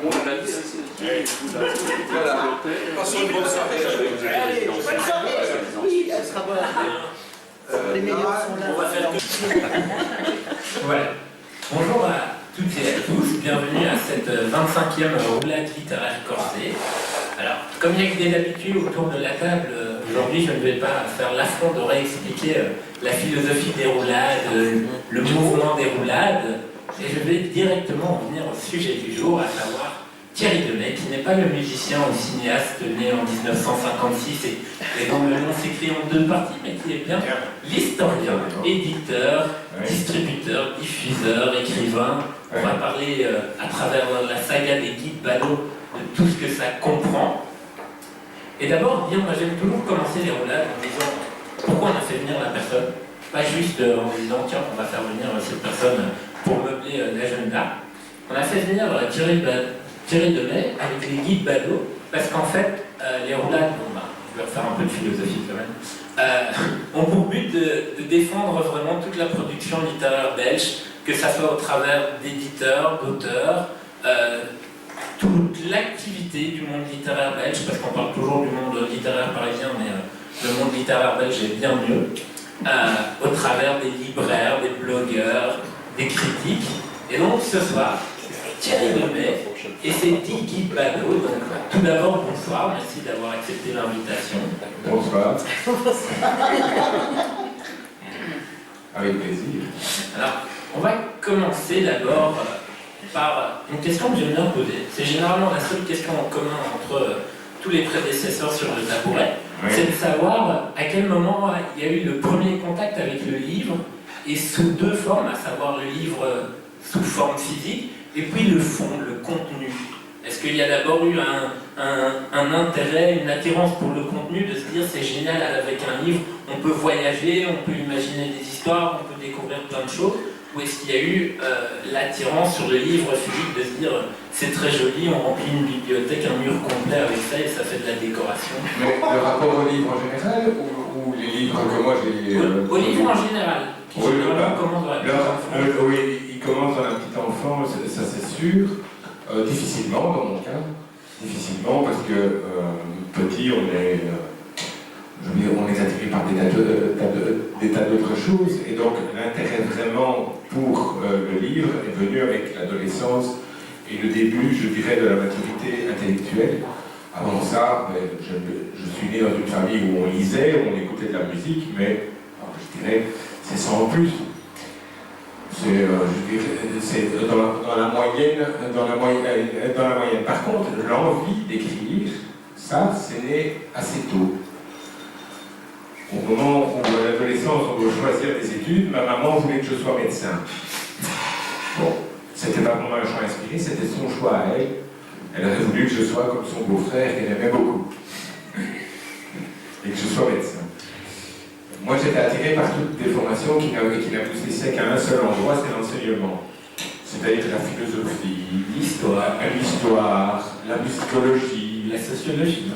mon analyse. Voilà. Passons une bonne soirée. Allez, bonne soirée. Oui, elle sera bonne. Les meilleurs sont là. On va faire que... Voilà. Bonjour à toutes et à tous, bienvenue à cette 25e roulade littéraire corsée. Alors, comme il y a que des habitués autour de la table, aujourd'hui je ne vais pas faire l'affront de réexpliquer la philosophie des roulades, le mouvement des roulades, et je vais directement en venir au sujet du jour, à savoir Thierry Demey, qui n'est pas le musicien ou cinéaste né en 1956 et dont le nom s'écrit en deux parties, mais qui est bien l'historien, éditeur, distributeur, diffuseur, écrivain. On va parler à travers la saga des guides badauds de tout ce que ça comprend. Et d'abord, moi j'aime toujours commencer les roulades en disant pourquoi on a fait venir la personne, pas juste en disant tiens on va faire venir cette personne pour meubler l'agenda. On a fait venir Thierry Demey avec les guides badauds parce qu'en fait les roulades, je vais refaire un peu de philosophie quand même, ont pour but de défendre vraiment toute la production littéraire belge, que ça soit au travers d'éditeurs, d'auteurs, toute l'activité du monde littéraire belge, parce qu'on parle toujours du monde littéraire parisien, mais le monde littéraire belge est bien mieux, au travers des libraires, des blogueurs, des critiques. Et donc ce soir, Thierry Demey et ses 10 guides badauds. Donc tout d'abord, bonsoir, merci d'avoir accepté l'invitation. Bonsoir. Avec plaisir. Alors, on va commencer d'abord par une question que j'aime bien poser. C'est généralement la seule question en commun entre tous les prédécesseurs sur le tabouret. Oui. C'est de savoir à quel moment il y a eu le premier contact avec le livre, et sous deux formes, à savoir le livre sous forme physique, et puis le fond, le contenu. Est-ce qu'il y a d'abord eu un intérêt, une attirance pour le contenu, de se dire c'est génial avec un livre, on peut voyager, on peut imaginer des histoires, on peut découvrir plein de choses? Ou est-ce qu'il y a eu l'attirance sur le livre physique de se dire c'est très joli, on remplit une bibliothèque, un mur complet avec ça et ça fait de la décoration? Mais le rapport au livre en général ou les livres que moi j'ai... Au livre en général. Oui, oui, il commence dans un petit enfant, ça c'est sûr. Difficilement dans mon cas. Difficilement parce que petit on est attiré par des tas d'autres choses, et donc l'intérêt vraiment pour le livre est venu avec l'adolescence et le début, je dirais, de la maturité intellectuelle. Avant ça, je suis né dans une famille où on lisait, où on écoutait de la musique, mais je dirais, c'est sans plus. C'est dans la moyenne. Par contre, l'envie d'écrire, ça, c'est né assez tôt. Au moment où, à l'adolescence, on veut choisir des études, ma maman voulait que je sois médecin. Bon, c'était pas vraiment un choix inspiré, c'était son choix à elle. Elle aurait voulu que je sois comme son beau-frère, qu'elle aimait beaucoup. Et que je sois médecin. Moi, j'étais attiré par toutes des formations qui n'aboutissait qu'à un seul endroit, c'est l'enseignement. C'est-à-dire la philosophie, l'histoire, la musicologie, la sociologie.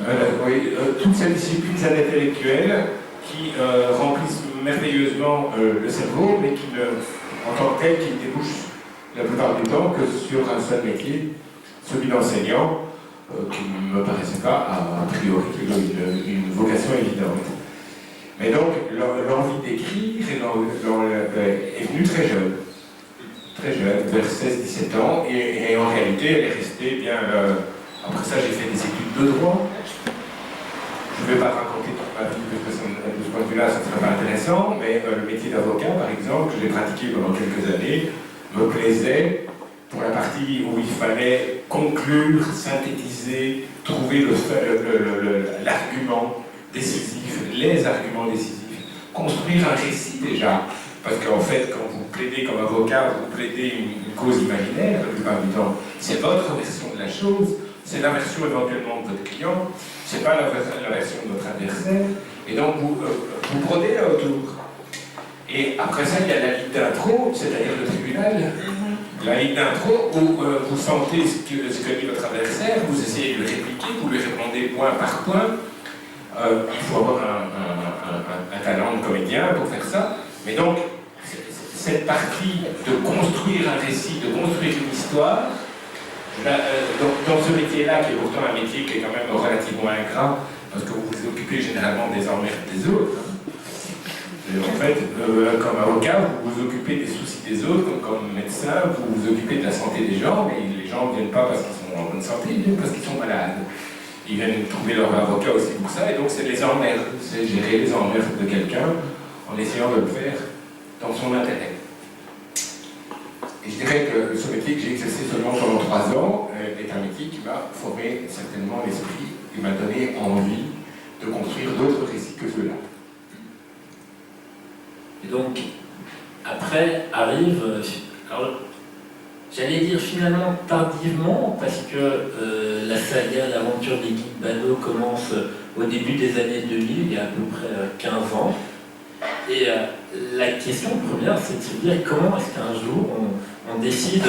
Oui, toutes ces disciplines intellectuelles qui remplissent merveilleusement le cerveau, mais qui en tant que telles, qui ne débouchent la plupart du temps que sur un seul métier, celui d'enseignant, qui ne me paraissait pas, a priori, une vocation évidente. Mais donc, l'envie d'écrire est venue très jeune, vers 16-17 ans, et en réalité, elle est restée bien... après ça, j'ai fait des études de droit. Je ne vais pas raconter toute ma vie, parce que de ce point de vue-là, ça ne serait pas intéressant, mais le métier d'avocat, par exemple, que j'ai pratiqué pendant quelques années, me plaisait pour la partie où il fallait conclure, synthétiser, trouver l'argument décisif, les arguments décisifs, construire un récit déjà. Parce qu'en fait, quand vous plaidez comme avocat, vous plaidez une cause imaginaire, la plupart du temps, c'est votre version de la chose, c'est la version éventuellement de votre client, c'est pas la version de votre adversaire, et donc vous brodez là autour. Et après ça, il y a la ligne d'intro, c'est-à-dire le tribunal. La ligne d'intro où vous sentez ce que dit votre adversaire, vous essayez de le répliquer, vous lui répondez point par point. Il faut avoir un talent de comédien pour faire ça. Mais donc, cette partie de construire un récit, de construire une histoire, Dans ce métier-là, qui est pourtant un métier qui est quand même relativement ingrat, parce que vous vous occupez généralement des emmerdes des autres. Et en fait, comme avocat, vous vous occupez des soucis des autres, comme médecin, vous vous occupez de la santé des gens, mais les gens ne viennent pas parce qu'ils sont en bonne santé, ils viennent parce qu'ils sont malades. Ils viennent trouver leur avocat aussi pour ça, et donc c'est les emmerdes, c'est gérer les emmerdes de quelqu'un en essayant de le faire dans son intérêt. Et je dirais que ce métier que j'ai exercé seulement pendant 3 ans est un métier qui m'a formé certainement l'esprit et m'a donné envie de construire d'autres récits que ceux-là. Et donc, après arrive, alors, j'allais dire finalement tardivement, parce que la saga, l'aventure des Guides Bado commence au début des années 2000, il y a à peu près 15 ans. Et la question première, c'est de se dire comment est-ce qu'un jour on décide.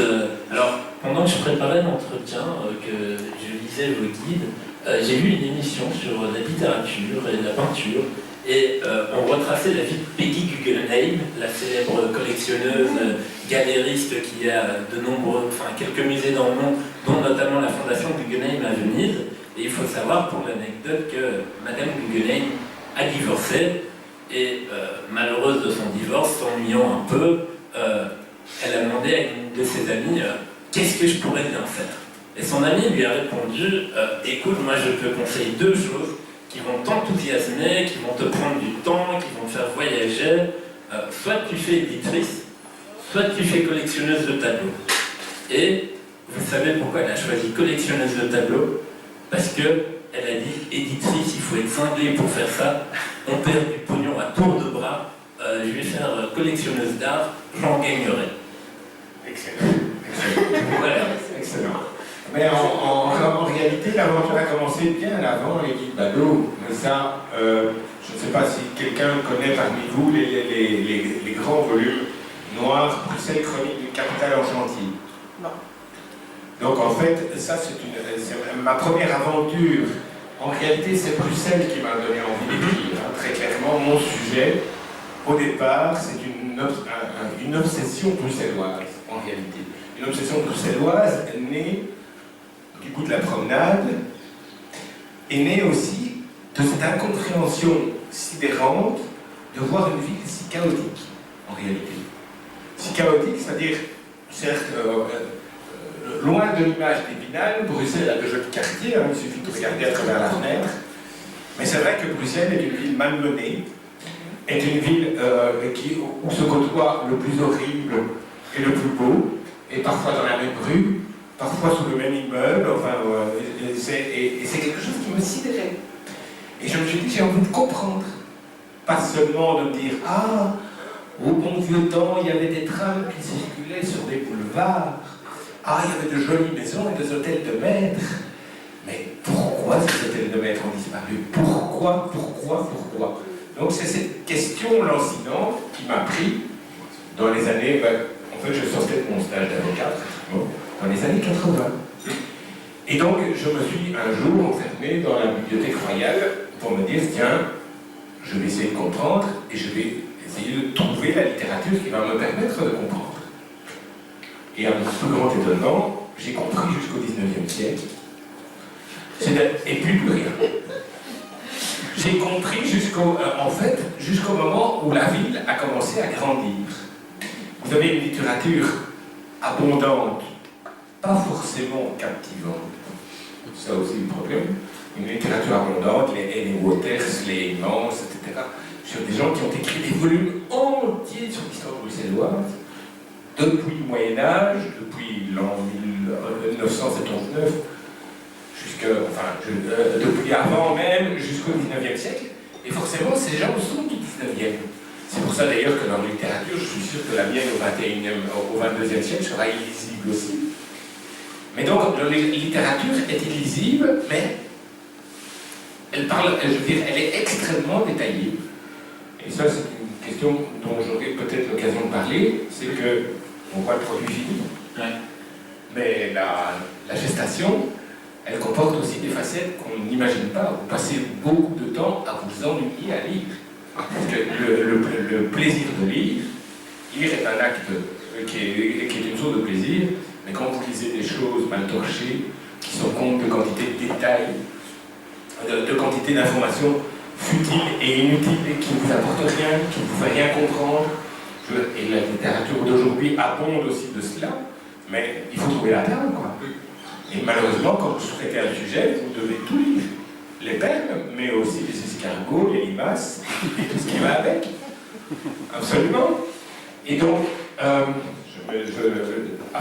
Alors, pendant que je préparais l'entretien, que je lisais vos guides, j'ai vu une émission sur la littérature et la peinture. Et on retraçait la vie de Peggy Guggenheim, la célèbre collectionneuse, galériste qui a quelques musées dans le monde, dont notamment la fondation Guggenheim à Venise. Et il faut savoir pour l'anecdote que Madame Guggenheim a divorcé et malheureuse de son divorce, s'ennuyant un peu, elle a demandé à une de ses amies qu'est-ce que je pourrais bien faire. Et son amie lui a répondu écoute, moi je te conseille 2 choses qui vont t'enthousiasmer, qui vont te prendre du temps, qui vont te faire voyager. Soit tu fais éditrice, soit tu fais collectionneuse de tableaux. Et vous savez pourquoi elle a choisi collectionneuse de tableaux? Parce qu'elle a dit éditrice, il faut être cinglé pour faire ça. On perd du pognon à tour de bras. Je vais faire collectionneuse d'art, j'en gagnerai. Excellent. Voilà. Excellent. Mais en réalité, l'aventure a commencé bien avant les Guides Bado. Mais ça, je ne sais pas si quelqu'un connaît parmi vous les grands volumes noirs, Bruxelles, chronique d'une capitale en chantier. Non. Donc en fait, ça c'est ma première aventure. En réalité, c'est Bruxelles qui m'a donné envie d'écrire. Hein. Très clairement, mon sujet, au départ, c'est une obsession bruxelloise, en réalité. Une obsession bruxelloise née du bout de la promenade, est née aussi de cette incompréhension sidérante de voir une ville si chaotique, en réalité. Si chaotique, c'est-à-dire, certes, loin de l'image d'Épinal, Bruxelles a de jolis quartiers, hein, il suffit de regarder à travers la fenêtre, mais c'est vrai que Bruxelles est une ville malmenée, est une ville où se côtoie le plus horrible et le plus beau, et parfois dans la même rue, parfois sous le même immeuble, et c'est quelque chose qui me sidérait. Et je me suis dit, j'ai envie de comprendre. Pas seulement de me dire, ah, au bon vieux temps, il y avait des trams qui circulaient sur des boulevards, ah, il y avait de jolies maisons et des hôtels de maîtres. Mais pourquoi ces hôtels de maîtres ont disparu? Pourquoi? Donc c'est cette question lancinante qui m'a pris dans les années... En fait, je sortais de mon stage d'avocat, pratiquement, dans les années 80. Et donc, je me suis un jour enfermé dans la bibliothèque royale pour me dire, tiens, je vais essayer de comprendre et je vais essayer de trouver la littérature qui va me permettre de comprendre. Et à mon plus grand étonnement, j'ai compris jusqu'au 19e siècle. Et puis plus rien. J'ai compris jusqu'au moment où la ville a commencé à grandir. Vous avez une littérature abondante, pas forcément captivante. C'est aussi le problème. Une littérature abondante, les Henry Waters, les Mans, etc. Sur des gens qui ont écrit des volumes entiers sur l'histoire bruxelloise, depuis le Moyen-Âge, depuis l'an 1979, depuis avant même, jusqu'au 19e siècle. Et forcément, ces gens sont du 19e. C'est pour ça d'ailleurs que dans la littérature, je suis sûr que la mienne au 22e siècle sera illisible aussi. Mais donc, la littérature est illisible, mais elle est extrêmement détaillée. Et ça, c'est une question dont j'aurai peut-être l'occasion de parler, c'est que on voit le produit fini. Ouais. Mais la gestation, elle comporte aussi des facettes qu'on n'imagine pas. Vous passez beaucoup de temps à vous ennuyer à lire. Parce que le plaisir de lire est un acte qui est une source de plaisir, Mais quand vous lisez des choses mal torchées, qui sont compte de quantité de détails, de quantité d'informations futiles et inutiles, et qui ne vous apportent rien, qui ne vous fait rien comprendre, et la littérature d'aujourd'hui abonde aussi de cela, mais il faut trouver la perle, quoi. Et malheureusement, quand vous traitez un sujet, vous devez tout lire. Les perles, mais aussi les escargots, les limaces, et tout ce qui va avec. Absolument. Et donc, à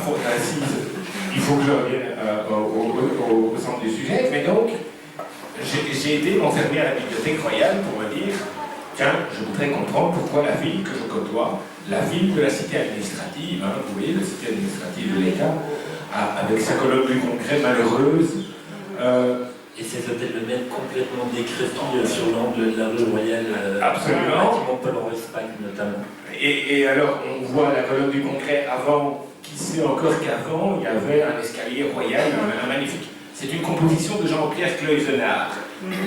force d'incise, il faut que je revienne au centre du sujet, mais donc, j'ai été m'enfermer à la Bibliothèque royale pour me dire, tiens, je voudrais comprendre pourquoi la ville que je côtoie, la ville de la cité administrative, hein, vous voyez, la cité administrative de l'État, avec sa colonne du Congrès malheureuse, et ces hôtels de même complètement décrépits sur l'angle de la rue Royale, absolument. Paul Espagne notamment. Et alors, on voit la colonne du Congrès avant, qui sait encore qu'avant, il y avait un escalier royal, un magnifique. C'est une composition de Jean-Pierre Cloysenard.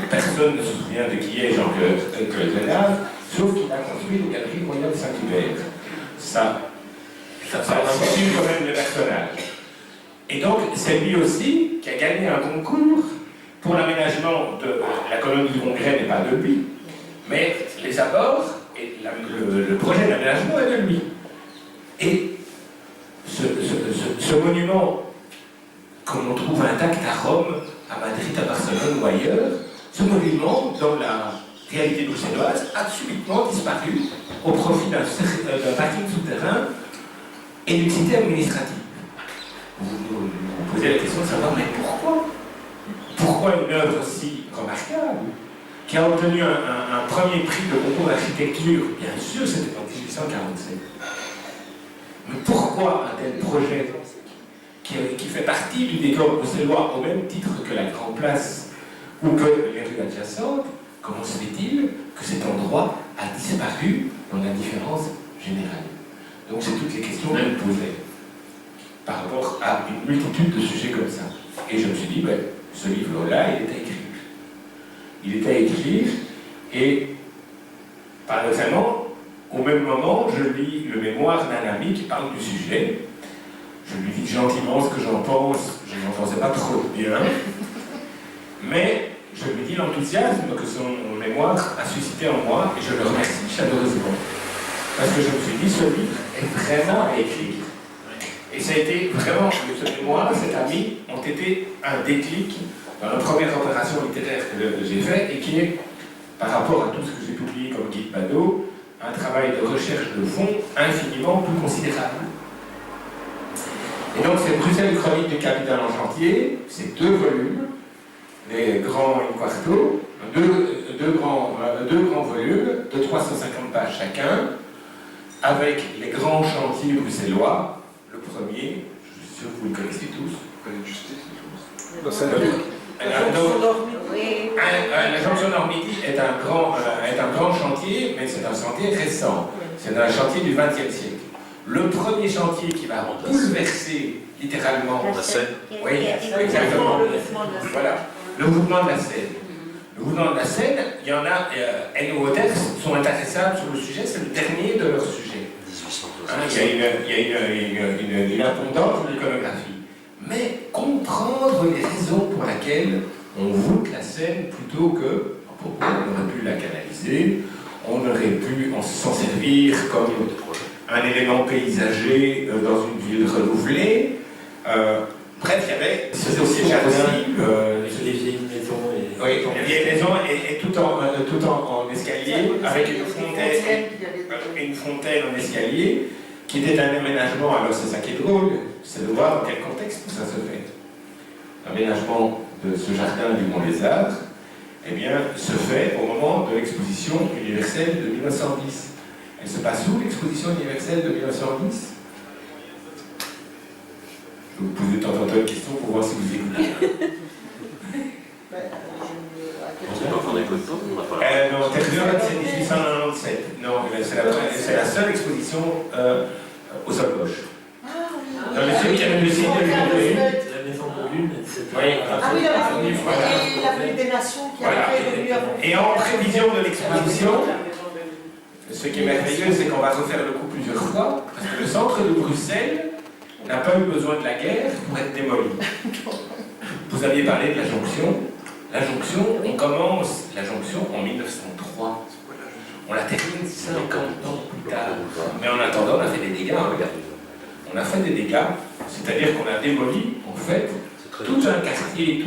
Personne ne se souvient de qui est Jean-Pierre Cloysenard, sauf qu'il a construit les Galeries Royales Saint-Hubert. Ça situe quand même le personnage. Et donc, c'est lui aussi qui a gagné un concours pour l'aménagement de la colonne du Congrès, n'est pas de lui, mais les abords et le projet d'aménagement est de lui. Et ce monument, comme on trouve intact à Rome, à Madrid, à Barcelone ou ailleurs, ce monument, dans la réalité bruxelloise, a subitement disparu au profit d'un parking souterrain et d'une cité administrative. Vous posez la question de savoir, mais pourquoi? Pourquoi une œuvre si remarquable, qui a obtenu un premier prix de concours d'architecture, bien sûr c'était en 1847, mais pourquoi un tel projet qui fait partie du décor bruxellois au même titre que la Grande Place ou que les rues adjacentes, comment se fait-il que cet endroit a disparu dans l'indifférence générale? Donc c'est toutes les questions que je me posais par rapport à une multitude de sujets comme ça. Et je me suis dit, ben, ce livre-là, il est à écrire. Il est à écrire, et paradoxalement, au même moment, je lis le mémoire d'un ami qui parle du sujet. Je lui dis gentiment ce que j'en pense, je n'en pensais pas trop bien, mais je lui dis l'enthousiasme que son mémoire a suscité en moi, et je le remercie chaleureusement. Parce que je me suis dit, ce livre est vraiment à écrire. Et ça a été vraiment, ce mémoire, cet ami, ont été un déclic dans la première opération littéraire que j'ai faite, et qui est, par rapport à tout ce que j'ai publié comme guide Badaud, un travail de recherche de fond infiniment plus considérable. Et donc c'est Bruxelles Chronique du Capital en chantier, c'est 2 volumes, les grands in quarto, deux grands volumes de 350 pages chacun, avec les grands chantiers bruxellois. Le premier, je suis sûr que vous le connaissez tous. La jonction Normandie est un grand chantier, mais c'est un chantier récent. C'est un chantier du XXe siècle. Le premier chantier qui va bouleverser littéralement la Seine. Oui, exactement. Voilà, le mouvement de la Seine. Le mouvement de la Seine, il y en a, NO Textes sont intéressables sur le sujet, c'est le dernier de leur sujet. Il y a une abondance d'iconographie. Mais comprendre les raisons pour lesquelles on voûte la Seine plutôt que, pourquoi on aurait pu la canaliser, on aurait pu s'en servir comme un élément paysager dans une ville renouvelée. Bref, il y avait ces jardins, les vieilles maisons. oui, les vieilles maisons et tout en escalier, avec une fontaine en escalier, qui était un aménagement. Alors c'est ça qui est drôle, c'est de voir dans quel contexte ça se fait. L'aménagement de ce jardin du Mont-les-Arts, eh bien, se fait au moment de l'exposition universelle de 1910. Elle se passe où, l'exposition universelle de 1910? Vous posez de temps en temps une question pour voir si vous écoutez. On sait pas qu'on écoute pas, on n'a pas Non, Terre c'est 1897. Non, c'est la seule exposition au sol gauche. Dans le site de l'UNESCO. La maison de l'une, etc. Oui. Ah oui, l'avenue des Nations qui a été devenue avant. Et en prévision de l'exposition, ce qui est merveilleux, c'est qu'on va refaire le coup plusieurs fois, parce que le centre de Bruxelles On n'a pas eu besoin de la guerre pour être démoli. Vous aviez parlé de la jonction. La jonction, on commence la jonction en 1903. On la termine 50 ans plus tard. Mais en attendant, on a fait des dégâts. Hein. On a fait des dégâts, c'est-à-dire qu'on a démoli, en fait, tout un quartier,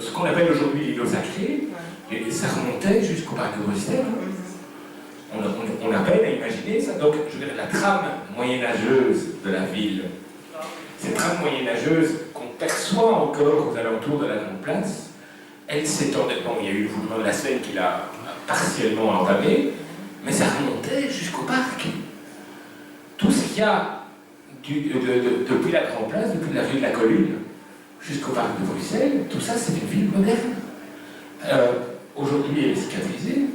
ce qu'on appelle aujourd'hui l'îlot sacré, et ça remontait jusqu'au parc de Bruxelles. On a peine à imaginer ça. Donc, je veux dire, la trame moyenâgeuse de la ville, cette trame moyenâgeuse qu'on perçoit encore aux alentours de la Grande Place, elle s'étendait. Bon, il y a eu le mouvement de la Seine qui l'a partiellement entamé, mais ça remontait jusqu'au parc. Tout ce qu'il y a depuis la Grande Place, depuis la rue de la Colline, jusqu'au parc de Bruxelles, tout ça, c'est une ville moderne. Aujourd'hui, elle est cicatrisée.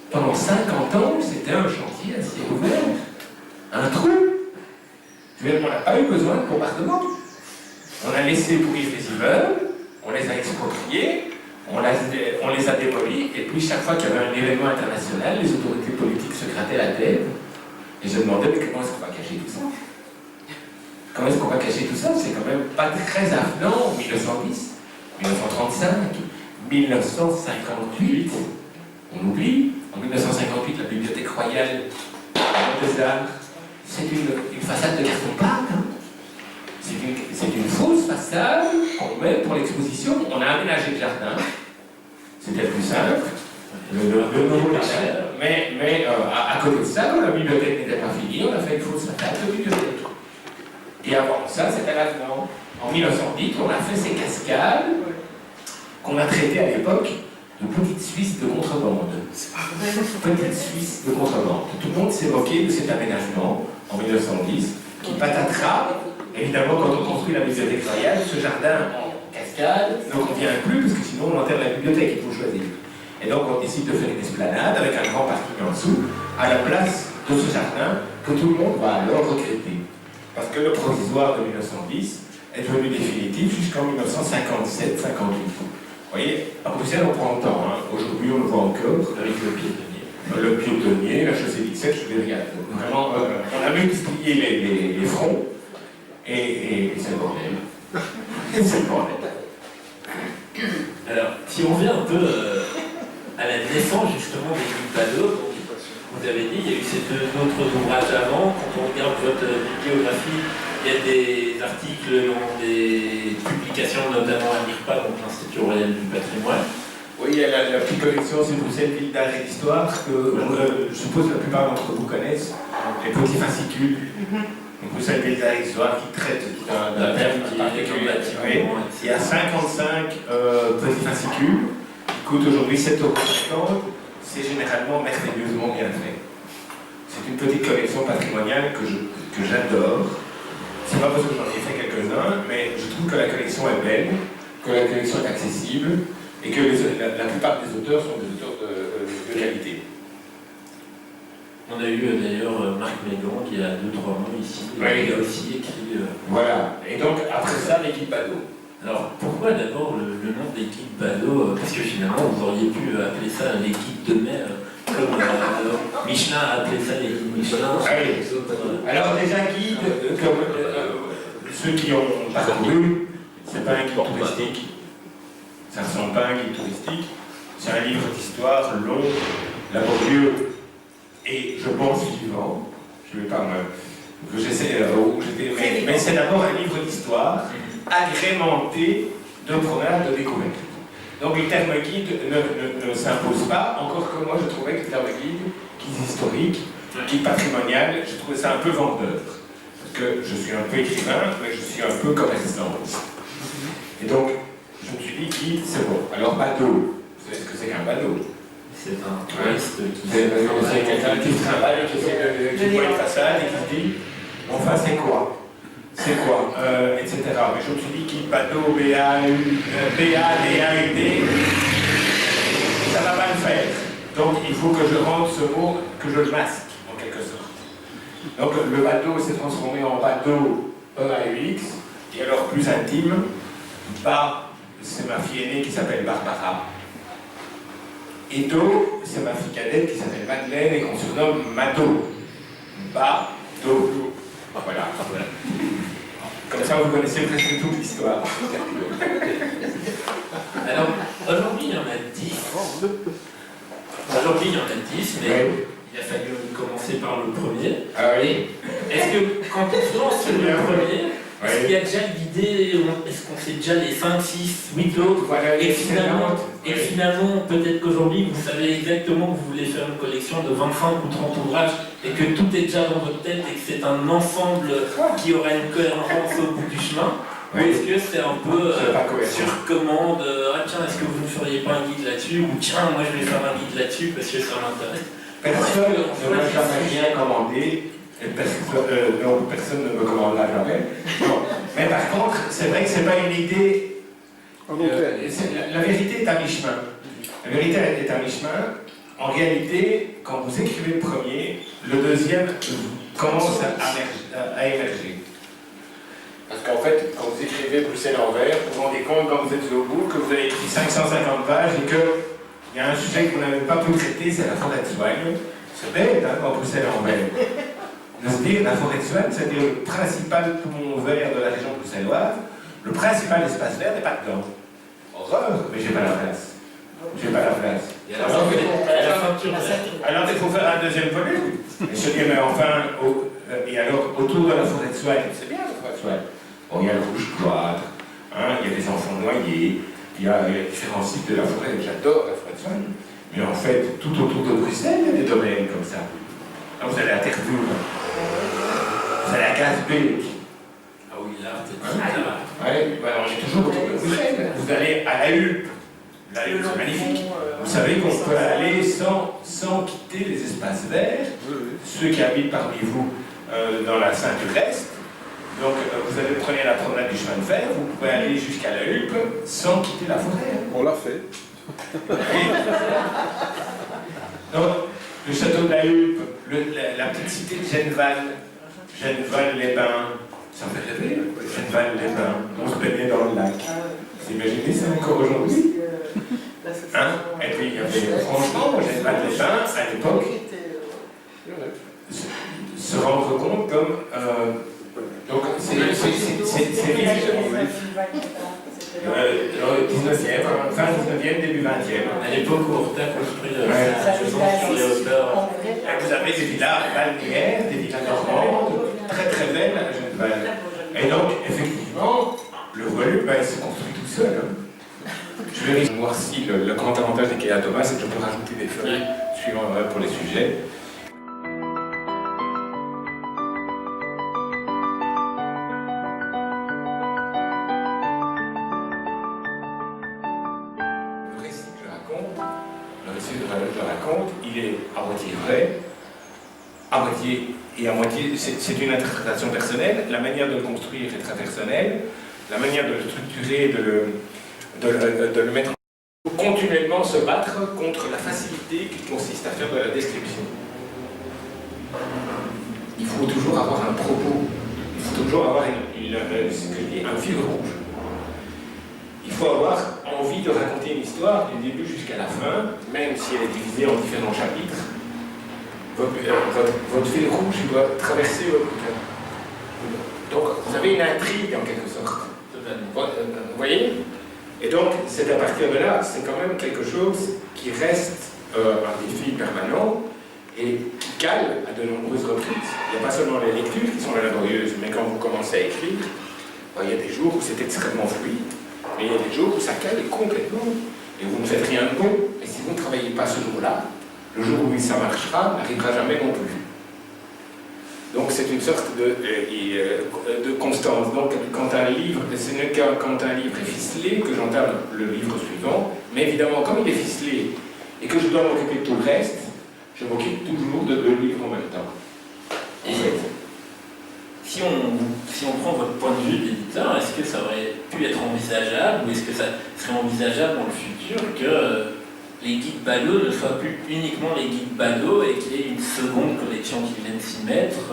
Pendant 50 ans, c'était un chantier à ciel ouvert. Un trou. On n'a pas eu besoin de bombardement. On a laissé pourrir les immeubles, on les a expropriés, on les a démolis, et puis chaque fois qu'il y avait un événement international, les autorités politiques se grattaient la tête. Et je me demandais, mais comment est-ce qu'on va cacher tout ça? Comment est-ce qu'on va cacher tout ça? C'est quand même pas très avenant en 1910, 1935, 1958. On oublie. En 1958, la Bibliothèque royale des Arts, c'est une façade de carton-pâte. Hein. C'est une fausse façade qu'on met pour l'exposition. On a aménagé le jardin. C'était plus simple. Le nouveau jardin. Mais à côté de ça, quand la bibliothèque n'était pas finie, on a fait une fausse façade de bibliothèque. Et avant ça, c'était l'avenant. En 1910, on a fait ces cascades qu'on a traitées à l'époque de petites Suisses de contrebande. Petites Suisses de contrebande. Tout le monde s'est moqué de cet aménagement en 1910, qui patatera. Évidemment, quand on construit la bibliothèque royale, ce jardin en cascade ne convient plus, parce que sinon on enterre la bibliothèque, il faut choisir. Et donc on décide de faire une esplanade avec un grand parking en dessous, à la place de ce jardin, que tout le monde va alors regretter. Parce que le provisoire de 1910 est devenu définitif jusqu'en 1957-58. Vous voyez, à Bruxelles, on prend le temps. Hein. Aujourd'hui, on le voit encore avec le piétonnier. Le piétonnier, la chaussée d'Ixelles, je vais regarder. Vraiment, on a multiplié les fronts, et c'est le bordel. C'est le bordel. Alors, si on revient un peu à la naissance justement des guides Badeaux, vous avez dit, il y a eu ces deux autres ouvrages avant. Quand on regarde votre bibliographie, il y a des articles dans des publications, notamment à l'IRPA, donc l'Institut Royal du Patrimoine. Oui, il y a la petite collection sur Bruxelles, Ville d'Art et d'Histoire, que je suppose que la plupart d'entre vous connaissent, les petits fascicules. Bruxelles, Ville d'Art et d'Histoire, qui traite d'un thème particulier. Il y a 55 petits fascicules, qui coûtent aujourd'hui 7,50 €. C'est généralement merveilleusement bien fait. C'est une petite collection patrimoniale que j'adore. C'est pas parce que j'en ai fait quelques-uns, mais je trouve que la collection est belle, que la collection est accessible, et que la plupart des auteurs sont des auteurs de qualité. On a eu d'ailleurs Marc Mégan qui a 2-3 mots ici, oui. Il a aussi écrit... Voilà, et donc après ça, les guides Badeaux. Alors pourquoi d'abord le nom des guides Badeaux? Parce que finalement vous auriez pu appeler ça les guides de mer, comme Michelin a appelé ça les guides Michelin. Ah oui. Alors déjà guide, comme ceux qui ont parcouru, c'est pas un guide touristique. Ça ne ressemble pas à un guide touristique. C'est un livre d'histoire long, laborieux et je pense vivant. Je ne vais pas me... mais c'est d'abord un livre d'histoire agrémenté de promenades de découverte. Donc le terme guide ne s'impose pas, encore que moi je trouvais que le terme guide, guide historique, guide patrimonial, je trouvais ça un peu vendeur. Parce que je suis un peu écrivain, mais je suis un peu commerçant aussi. Et donc, je me suis dit guide, c'est bon. Alors bateau, vous savez ce que c'est qu'un bateau? C'est un touriste qui... C'est quelqu'un qui travaille, qui voit une façade et qui se dit, enfin c'est quoi? C'est quoi etc. Mais je me suis dit qu'il bateau, B-A-D-A-U-D, ça va pas le faire. Donc il faut que je rende ce mot, que je le masque, en quelque sorte. Donc le bateau s'est transformé en bateau E-A-U-X, et alors plus intime, Ba, c'est ma fille aînée qui s'appelle Barbara. Et Do, c'est ma fille cadette qui s'appelle Madeleine et qu'on surnomme Mado. Ba, Do. Voilà. Comme ça, vous connaissez presque toute l'histoire. Alors, aujourd'hui, il y en a 10. Aujourd'hui, il y en a 10, mais Ouais. il a fallu commencer par le premier. Ah oui. Est-ce que quand on se lance sur le premier, est-ce Ouais. qu'il y a déjà l'idée, est-ce qu'on sait déjà les 5, 6, 8 autres Voilà, et finalement, ouais. peut-être qu'aujourd'hui, vous savez exactement que vous voulez faire une collection de 25 ou 30 ouvrages et que tout est déjà dans votre tête et que c'est un ensemble qui aura une cohérence au bout du chemin. Ou Oui. est-ce que c'est un peu C'est pas cohérent. sur commande, ah tiens, est-ce que vous ne feriez pas un guide là-dessus? Ou tiens, moi je vais faire un guide là-dessus parce que ça m'intéresse. Personne ne m'a jamais rien commandé. Et donc personne ne me commandera jamais. Non. Mais par contre, c'est vrai que c'est pas une idée. La vérité est à mi-chemin. La vérité est à mi-chemin. En réalité, quand vous écrivez le premier, le deuxième commence à émerger. Parce qu'en fait, quand vous écrivez Bruxelles en vert, vous vous rendez compte quand vous êtes au bout que vous avez écrit 550 pages et qu'il y a un sujet que vous n'avez pas pu traiter, c'est la forêt de soigne. C'est bête, hein, quand Bruxelles en vert. De se dire, la forêt de soigne, c'est-à-dire le principal poumon vert de la région bruxelloise, le principal espace vert n'est pas dedans. Horreur, mais j'ai pas la place. J'ai pas la place. Alors il faut faire un deuxième volume. Et se dire, mais enfin, et alors autour de la forêt de soigne, c'est bien la forêt de soigne. Bon, il y a le rouge cloître, hein, il y a des enfants noyés, il y a différents sites de la forêt, j'adore la forêt de soigne. Mais en fait, tout autour de Bruxelles, il y a des domaines comme ça. Alors, vous allez à Tervuren, vous allez à Gazbeek. Ah oui, là, c'est Ouais, on est toujours autour de Bruxelles. Vous allez à la Hulpe. La Hulpe, c'est magnifique. Vous savez qu'on peut aller sans quitter les espaces verts. Ceux qui habitent parmi vous dans la Sainte-Ureste. Donc, vous allez prendre la promenade du chemin de fer, vous pouvez aller jusqu'à la Hulpe sans quitter la forêt. Hein. On l'a fait. Donc, le château de la Hulpe, la petite cité de Genneval-les-Bains, ça fait rêver, Genneval-les-Bains, on se baignait dans le lac. Vous imaginez ça encore aujourd'hui? Hein? Et puis, il y avait, franchement, Genneval-les-Bains, à l'époque, se rendre compte comme... donc, c'est le 19e, fin 19e, début 20e. à l'époque où on a construit Ouais. sur les hauteurs. Vous avez des villas balnéaires, des villas normandes, très très belles à Genneval. Et donc, effectivement, le volume, il se construit tout seul. Hein. Je vais voir si le grand avantage d'IKEA Thomas, c'est que je peux rajouter des feuilles suivant pour les sujets. Je raconte, il est à moitié vrai, à moitié et à moitié, c'est une interprétation personnelle. La manière de le construire est très personnelle, la manière de le structurer, de le mettre en place, continuellement se battre contre la facilité qui consiste à faire de la description. Il faut toujours avoir un propos, il faut toujours avoir ce que je dis, un fil rouge. Il faut avoir envie de raconter une histoire du début jusqu'à la fin, même si elle est divisée en différents chapitres. Votre fil rouge doit traverser votre bouquin. Donc, vous avez une intrigue en quelque sorte. Vous voyez? Et donc, c'est à partir de là, c'est quand même quelque chose qui reste un défi permanent et qui cale à de nombreuses reprises. Il n'y a pas seulement les lectures qui sont laborieuses, mais quand vous commencez à écrire, il y a des jours où c'est extrêmement fluide. Mais il y a des jours où ça cale complètement et vous ne faites rien de bon. Et si vous ne travaillez pas ce jour-là, le jour où ça marchera n'arrivera jamais non plus. Donc c'est une sorte de constance. Donc quand un livre, ce n'est que quand un livre est ficelé que j'entame le livre suivant, mais évidemment comme il est ficelé et que je dois m'occuper de tout le reste, je m'occupe toujours de 2 livres en même temps. Et si on prend votre point de vue d'éditeur, est-ce que ça aurait pu être envisageable ou est-ce que ça serait envisageable dans le futur que les guides badauds ne soient plus uniquement les guides badauds et qu'il y ait une seconde collection qui vienne s'y mettre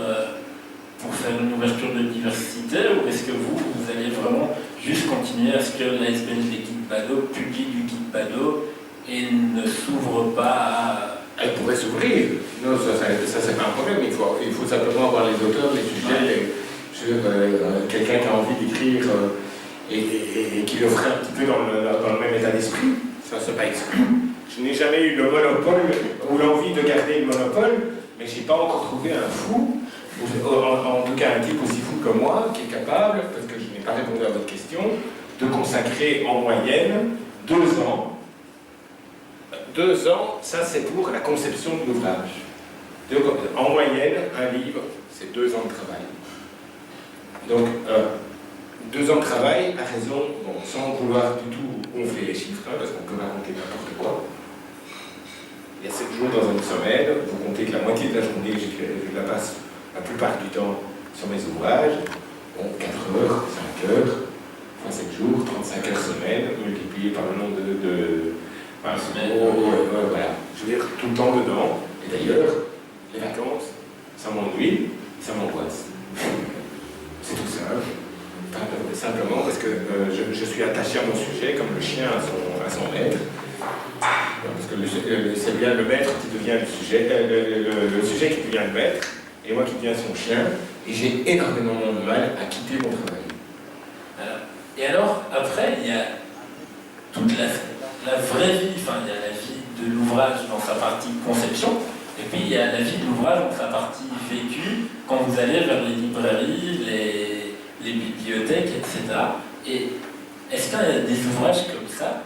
pour faire une ouverture de diversité, ou est-ce que vous allez vraiment juste continuer à ce que l'ASBL des guides badauds publie du guide badaud et ne s'ouvre pas à... Elle pourrait s'ouvrir. Non, ça c'est pas un problème. Il faut simplement avoir les auteurs, les sujets. Je sur quelqu'un qui a envie d'écrire et qui le ferait un petit peu dans le même état d'esprit. Ça, c'est pas exclu. Je n'ai jamais eu le monopole ou l'envie de garder le monopole, mais je n'ai pas encore trouvé un fou, en tout cas un type aussi fou que moi, qui est capable, parce que je n'ai pas répondu à votre question, de consacrer en moyenne 2 ans. 2 ans, ça c'est pour la conception de l'ouvrage. En moyenne, un livre, c'est 2 ans de travail. Donc, 2 ans de travail, à raison, bon, sans vouloir du tout gonfler les chiffres, hein, parce qu'on peut raconter n'importe quoi. Il y a 7 jours dans une semaine, vous comptez que la moitié de la journée, je la passe la plupart du temps sur mes ouvrages. Bon, 4 heures, 5 heures, enfin 7 jours, 35 heures semaine, multiplié par le nombre de semaine. Voilà. Je veux dire, tout le temps dedans. Et d'ailleurs, les vacances, ça m'ennuie, ça m'angoisse. C'est tout simple. Simplement parce que je suis attaché à mon sujet comme le chien à son maître. Parce que c'est bien le maître qui devient le sujet, le sujet qui devient le maître, et moi qui deviens son chien, et j'ai énormément de mal à quitter mon travail. Et alors, après, il y a toute la vraie vie, enfin, il y a la vie de l'ouvrage dans sa partie conception, et puis il y a la vie de l'ouvrage dans sa partie vécue, quand vous allez vers les librairies, les bibliothèques, etc. Et est-ce qu'il y a des ouvrages comme ça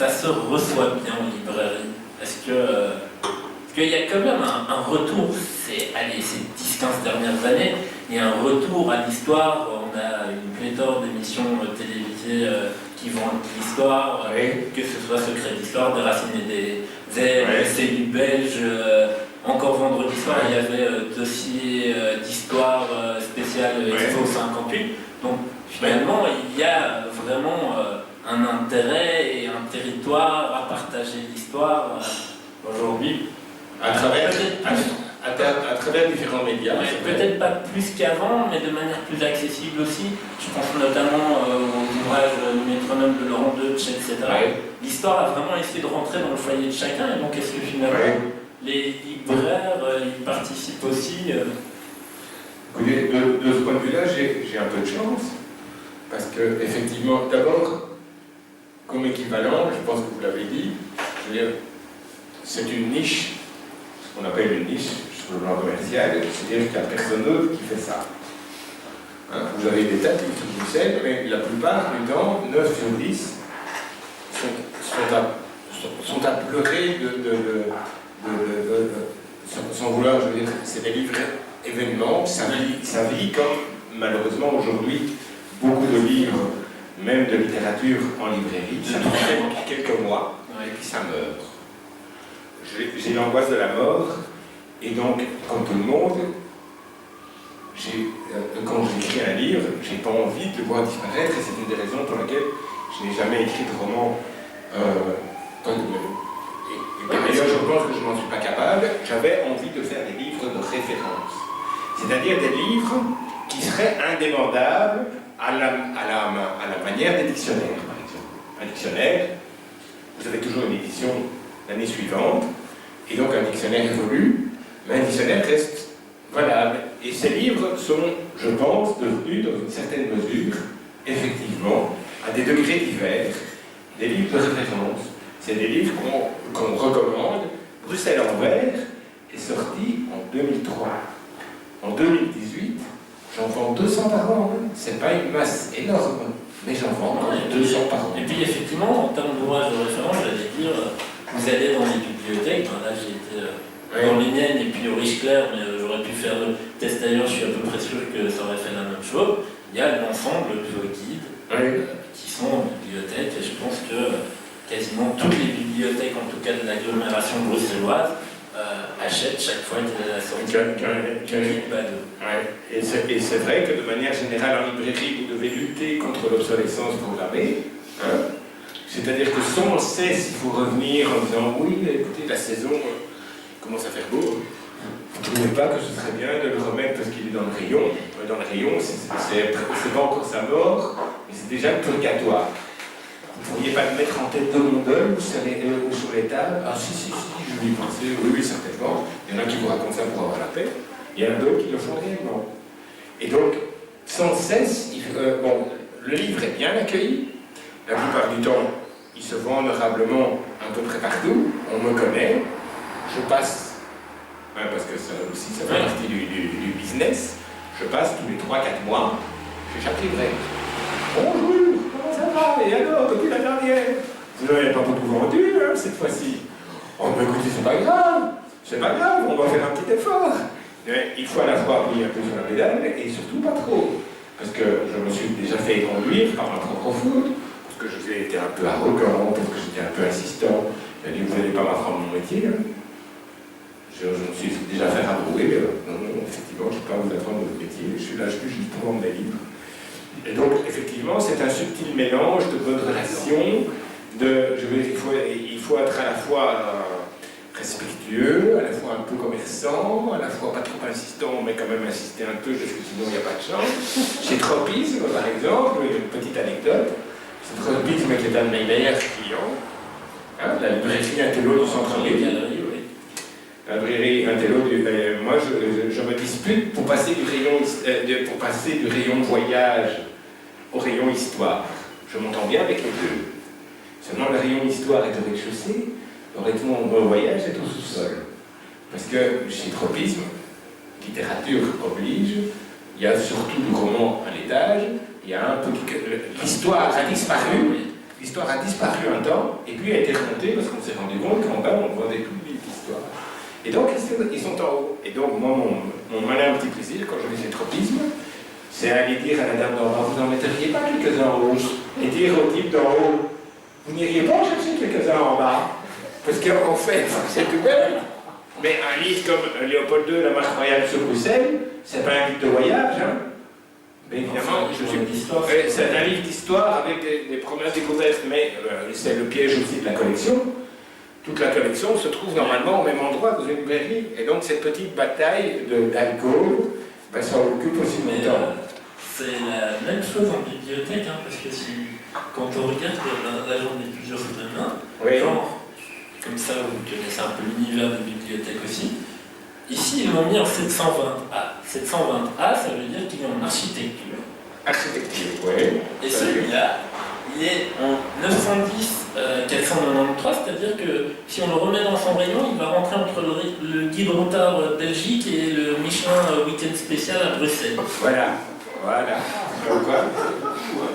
se reçoit bien en librairie? Est-ce qu'il y a quand même un retour, ces 10-15 dernières années, il y a un retour à l'histoire, on a une pléthore d'émissions télévisées qui vendent l'histoire, que ce soit Secret d'Histoire, des Racines et des ailes, Cellules belges, encore vendredi soir, il y avait dossier d'histoire spécial Expo 58. Donc finalement, il y a vraiment un intérêt et un territoire à partager l'histoire aujourd'hui. À travers différents médias. Peut-être pas plus qu'avant, mais de manière plus accessible aussi. Je pense notamment aux ouvrages du métronome de Laurent Deutsch, etc. L'histoire a vraiment essayé de rentrer dans le foyer de chacun, et donc est-ce que finalement les libraires ils participent aussi Écoutez, de ce point de vue-là, j'ai un peu de chance. Parce que, effectivement, d'abord, comme équivalent, je pense que vous l'avez dit, je veux dire, c'est une niche, ce qu'on appelle une niche sur le plan commercial, c'est-à-dire qu'il n'y a personne d'autre qui fait ça. Hein, vous avez des tas de livres sur Bruxelles, mais la plupart du temps, 9 sur 10, sont à pleurer sans vouloir, je veux dire, c'est des livres événements, ça vit comme, malheureusement, aujourd'hui, beaucoup de livres, même de littérature en librairie, ça fait quelques mois, et puis ça meurt. J'ai l'angoisse de la mort, et donc, comme tout le monde, quand j'écris un livre, j'ai pas envie de le voir disparaître, et c'est une des raisons pour laquelle je n'ai jamais écrit de roman. D'ailleurs, je pense que je n'en suis pas capable. J'avais envie de faire des livres de référence, c'est-à-dire des livres qui seraient indémodables à la manière des dictionnaires, par exemple. Un dictionnaire, vous avez toujours une édition l'année suivante, et donc un dictionnaire évolue, mais un dictionnaire reste valable. Et ces livres sont, je pense, devenus, dans une certaine mesure, effectivement, à des degrés divers, des livres de référence. C'est des livres qu'on recommande. Bruxelles en vert est sorti en 2003. En 2018, j'en vends 200 par an. C'est pas une masse énorme, mais j'en vends 200 par an. Et puis effectivement, en termes d'ouvrages de référence, j'allais dire, vous allez dans les bibliothèques, là j'ai été dans les miennes et puis au Riche-Clair, mais j'aurais pu faire le test ailleurs, je suis à peu près sûr que ça aurait fait la même chose. Il y a l'ensemble de vos guides qui sont en bibliothèque, et je pense que quasiment toutes les bibliothèques, en tout cas de l'agglomération bruxelloise, achètent chaque fois qu'il y a la sortie du Bado. Et c'est vrai que de manière générale en librairie, vous devez lutter contre l'obsolescence programmée. Hein. C'est-à-dire que sans cesse, il faut revenir en disant oui, écoutez, la saison commence à faire beau. Vous ne trouvez pas que ce serait bien de le remettre parce qu'il est dans le rayon? Dans le rayon, c'est pas encore sa mort, mais c'est déjà le purgatoire. Vous ne pourriez pas le mettre en tête de mon deuil ou sur les tables? Ah si, je lui pensais, oui, certainement. Il y en a qui vous racontent ça pour avoir la paix. Il y en a d'autres qui le font réellement. Et donc, sans cesse, bon, le livre est bien accueilli. La plupart du temps, il se vend honorablement à peu près partout. On me connaît. Je passe, parce que ça aussi, ça fait partie du business, je passe tous les 3-4 mois chez chaque libraire. Bonjour, comment ça va? Et alors, depuis la dernière? Vous n'avez pas beaucoup vendu, hein, cette fois-ci? Oh, mais écoutez, c'est pas grave, on va faire un petit effort. Mais il faut à la fois appuyer un peu sur la pédale et surtout pas trop. Parce que je me suis déjà fait conduire par ma propre faute, parce que je été un peu arrogant, parce que j'étais un peu insistant. Il a dit, vous n'allez pas m'apprendre mon métier. Hein. Je me suis déjà fait rabrouer. Non, effectivement, je ne vais pas vous apprendre votre métier, je suis là juste pour vendre des livres. Et donc, effectivement, c'est un subtil mélange de bonnes relations, il faut être à la fois respectueux, à la fois un peu commerçant, à la fois pas trop insistant, mais quand même insister un peu, parce que sinon il n'y a pas de chance. Chez Tropisme, par exemple, une petite anecdote, c'est Tropisme qui est un de mes meilleurs clients, hein, la librairie Intello du centre-ville. La librairie Intello, moi je me dispute pour passer du rayon voyage au rayon histoire. Je m'entends bien avec les deux. Seulement le rayon histoire est au rez-de-chaussée, le rayon voyage est au sous-sol. Parce que chez Tropisme, littérature oblige, il y a surtout du roman à l'étage, il y a un peu l'histoire a disparu. L'histoire a disparu un temps, et puis a été remontée parce qu'on s'est rendu compte qu'en bas, on vendait plus d'histoire. Et donc, ils sont en haut. Et donc, moi, mon malin petit plaisir, quand je vais chez Tropisme, c'est aller dire à la dame d'en bas, vous n'en metteriez pas quelques-uns en haut? Et dire au type d'en haut, vous n'iriez pas chercher quelques-uns en bas? Parce qu'en fait, c'est tout bête. Mais un livre comme Léopold II, La marche royale sur Bruxelles, c'est pas un livre de voyage, hein? Mais évidemment, c'est un livre d'histoire avec des promesses découvertes, mais c'est le piège aussi de la collection. Toute la collection se trouve normalement au même endroit dans une librairie. Et donc cette petite bataille d'alcool, ça occupe aussi mon temps. C'est la même chose en bibliothèque, hein, parce que quand on regarde la journée plusieurs demain, genre, comme ça vous connaissez un peu l'univers de bibliothèque aussi, ici ils l'ont mis en 720A. 720A, ça veut dire qu'il est en architecture. Architecture, oui. Et celui-là, il est en 910-493, c'est-à-dire que si on le remet dans son rayon, il va rentrer entre le guide Routard Belgique et le Michelin Week-end spécial à Bruxelles. Voilà.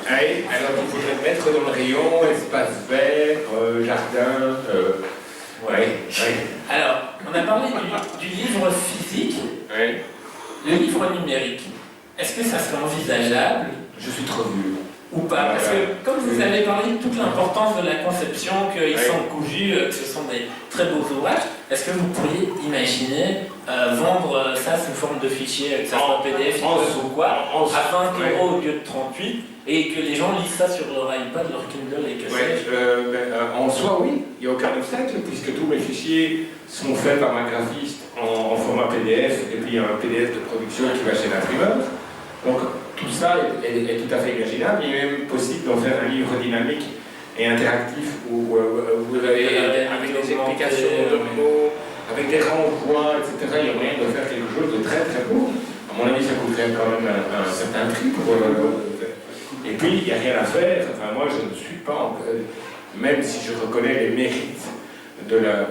Allez, alors il faudrait le mettre dans le rayon, espace vert, jardin. Alors, on a parlé du livre physique, le livre numérique. Est-ce que ça serait envisageable? Je suis trop vieux. Ou pas? Parce que, comme vous avez parlé de toute l'importance de la conception, qu'ils sont cousus, que ce sont des très beaux ouvrages, est-ce que vous pourriez imaginer vendre ça sous forme de fichier, que ça soit PDF, ou quoi, à 20 € au lieu de 38, et que les gens lisent ça sur leur iPad, leur Kindle et que en soi, oui, il n'y a aucun obstacle, puisque tous mes fichiers sont faits par ma graphiste en format PDF, et puis il y a un PDF de production qui va chez l'imprimeur. Donc, tout ça est tout à fait imaginable. Il est même possible d'en faire un livre dynamique et interactif où vous avez avec des explications de mots, avec des renvois, etc. Il y a moyen de faire quelque chose de très très beau. À mon avis, ça coûterait quand même un certain prix pour et puis, il n'y a rien à faire. Enfin, moi, je ne suis pas même si je reconnais les mérites de la...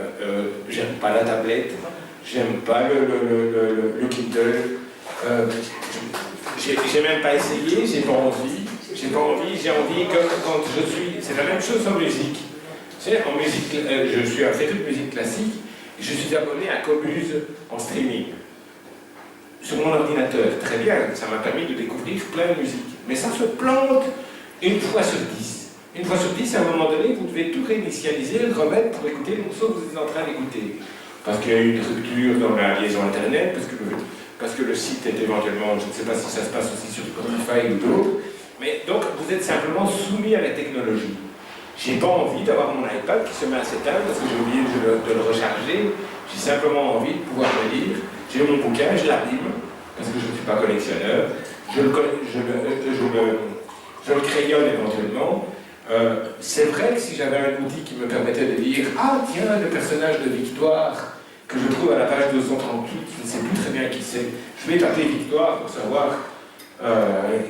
j'aime pas la tablette, j'aime pas le Kindle. J'ai même pas essayé, j'ai pas envie, j'ai envie que quand je suis... C'est la même chose en musique. Tu sais, en musique, je suis un féru de musique classique, et je suis abonné à Qobuz en streaming. Sur mon ordinateur, très bien, ça m'a permis de découvrir plein de musique. Mais ça se plante une fois sur 10. Une fois sur 10, à un moment donné, vous devez tout réinitialiser, le remettre pour écouter le morceau que vous êtes en train d'écouter. Parce qu'il y a eu une rupture dans la liaison Internet, parce que le site est éventuellement, je ne sais pas si ça se passe aussi sur Spotify ou d'autres, mais donc vous êtes simplement soumis à la technologie. J'ai pas envie d'avoir mon iPad qui se met à s'éteindre parce que j'ai oublié de le recharger, j'ai simplement envie de pouvoir le lire, j'ai mon bouquin, je l'abîme, parce que je ne suis pas collectionneur, je le crayonne éventuellement. C'est vrai que si j'avais un outil qui me permettait de dire « Ah tiens, le personnage de Victoire », que je trouve à la page 238, je ne sais plus très bien qui c'est. Je vais taper Victoire pour savoir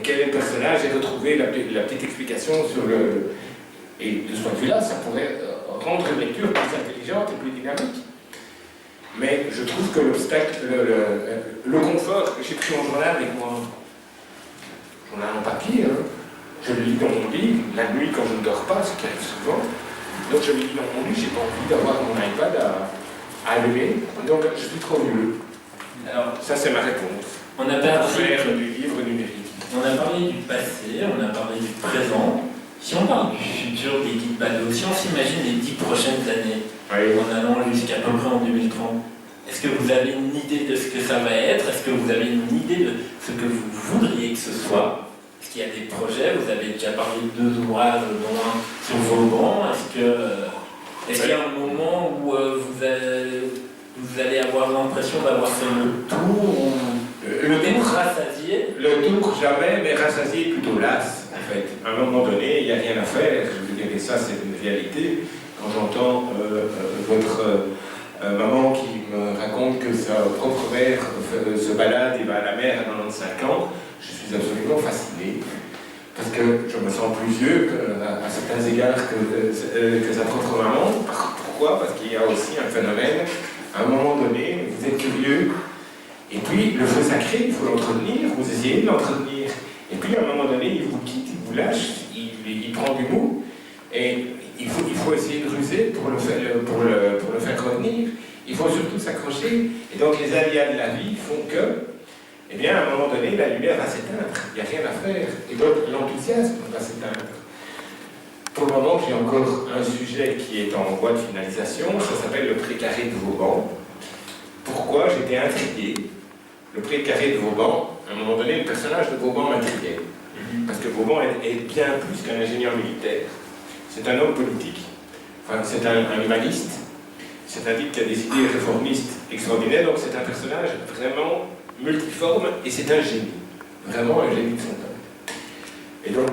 quel est le personnage et retrouver la petite explication sur le... Et de ce point de vue-là, ça pourrait rendre une lecture plus intelligente et plus dynamique. Mais je trouve que l'obstacle, le confort, j'ai pris mon journal avec moi, journal en papier, hein. Je le lis dans mon lit, la nuit quand je ne dors pas, ce qui arrive souvent. Donc je le lis dans mon lit, j'ai pas envie d'avoir mon iPad à allumer, donc je suis trop vieux. Alors ça c'est ma réponse. On a parlé faire du livre numérique. On a parlé du passé, on a parlé du présent. Si on parle du futur des guides Bado, si on s'imagine les 10 prochaines années, Oui. en allant jusqu'à peu près en 2030, est-ce que vous avez une idée de ce que ça va être? Est-ce que vous avez une idée de ce que vous voudriez que ce soit? Est-ce qu'il y a des projets? Vous avez déjà parlé de 2 ouvrages, dont un sur Vauban. Est-ce qu'il y a un moment où vous allez avoir l'impression d'avoir fait le tour, ou d'être rassasié? Le tour jamais, mais rassasié plutôt las, en fait. À un moment donné, il n'y a rien à faire. Je vous dirais ça, c'est une réalité. Quand j'entends votre maman qui me raconte que sa propre mère se balade et va à la mer à 95 ans, je suis absolument fasciné. Parce que je me sens plus vieux à certains égards que sa propre maman. Pourquoi? Parce qu'il y a aussi un phénomène. À un moment donné, vous êtes curieux. Et puis, le feu sacré, il faut l'entretenir, vous essayez de l'entretenir. Et puis, à un moment donné, il vous quitte, il vous lâche, il prend du mou. Et il faut essayer de ruser pour le faire revenir. Il faut surtout s'accrocher. Et donc, les aléas de la vie font que, eh bien, à un moment donné, la lumière va s'éteindre. Il n'y a rien à faire. Et donc, l'enthousiasme va s'éteindre. Pour le moment, j'ai encore un sujet qui est en voie de finalisation. Ça s'appelle le précaré de Vauban. Pourquoi? J'étais intrigué. Le précaré de Vauban, à un moment donné, le personnage de Vauban m'intriguait. Parce que Vauban est bien plus qu'un ingénieur militaire. C'est un homme politique. Enfin, c'est un humaniste. C'est un type qui a des idées réformistes extraordinaires. Donc c'est un personnage vraiment multiforme et c'est un génie. Vraiment un génie de son temps. Et donc,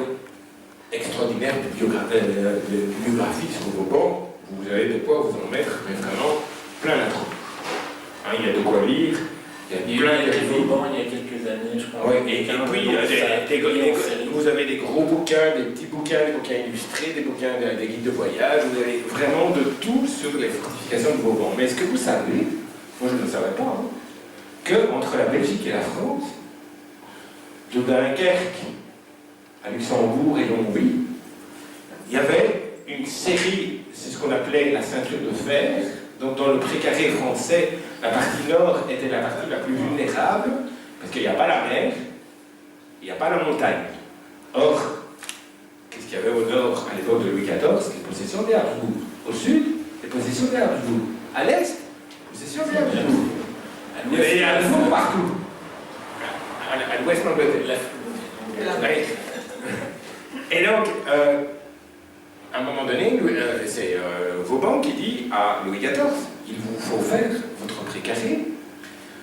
extraordinaire de biographie sur Vauban. Vous avez de quoi vous en mettre, mais vraiment plein la tronche. Hein, il y a de quoi lire. Il y a plein de Vauban il y a quelques années, je crois. Ouais, et puis, vous avez des gros bouquins, des petits bouquins, des bouquins illustrés, des bouquins, des guides de voyage, vous avez vraiment de tout sur les fortifications de Vauban. Mais est-ce que vous savez, moi je ne le savais pas, hein, qu'entre la Belgique et la France, de Dunkerque à Luxembourg et Longwy, il y avait une série, c'est ce qu'on appelait la ceinture de fer. Donc dans le précaré français, la partie nord était la partie la plus vulnérable, parce qu'il n'y a pas la mer, il n'y a pas la montagne. Or, qu'est-ce qu'il y avait au nord à l'époque de Louis XIV? Les possessions des Habsbourg. Au sud, les possessions des Habsbourg. À l'est, les possessions des Habsbourg. Il y avait des Habsbourg partout. À l'ouest d'Angleterre. Et donc, à un moment donné, c'est Vauban qui dit à Louis XIV, il vous faut faire votre précaré,